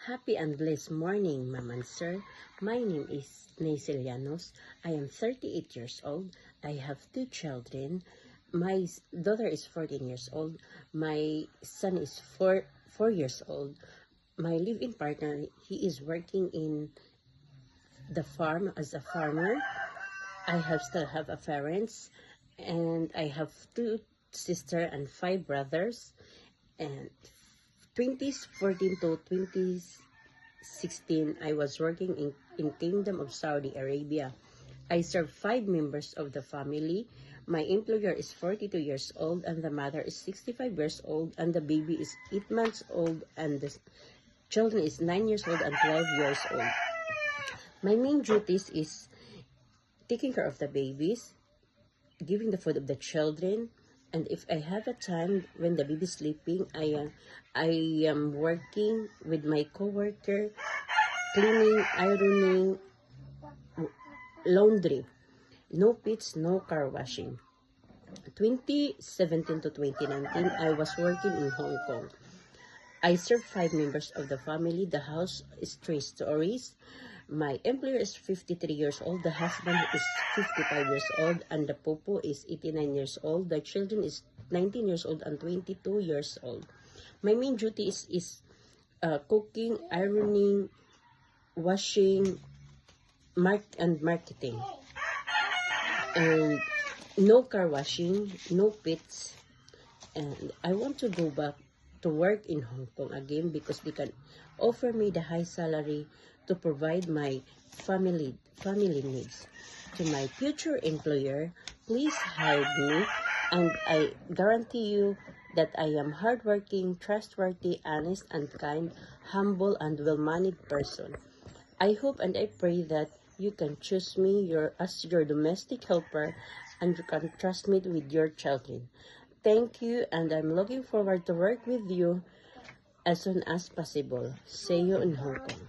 Happy and blessed morning, Ma'am and Sir. My name is Naisel Llanos. I am 38 years old. I have two children. My daughter is 14 years old. My son is 4 years old. My live-in partner, he is working in the farm as a farmer. I still have a parents, and I have two sisters and 5 brothers. And 2014 to 2016, I was working in Kingdom of Saudi Arabia. I serve 5 members of the family. My employer is 42 years old, and the mother is 65 years old, and the baby is 8 months old, and the children is 9 years old and 12 years old. My main duties is taking care of the babies, giving the food of the children, and if I have a time when the baby is sleeping, I am working with my coworker, cleaning, ironing, laundry. No pits, no car washing. 2017 to 2019, I was working in Hong Kong. I serve 5 members of the family. The house is 3 stories. My employer is 53 years old. The husband is 55 years old. And the popo is 89 years old. The children is 19 years old and 22 years old. My main duty is cooking, ironing, washing, and marketing. And no car washing, no pits. And I want to go back to work in Hong Kong again because they can offer me the high salary to provide my family needs. To my future employer, please hire me, and I guarantee you that I am hardworking, trustworthy, honest, and kind, humble, and well-mannered person. I hope and I pray that you can choose me as your domestic helper, and you can trust me with your children. Thank you, and I'm looking forward to work with you as soon as possible. See you in Hong Kong.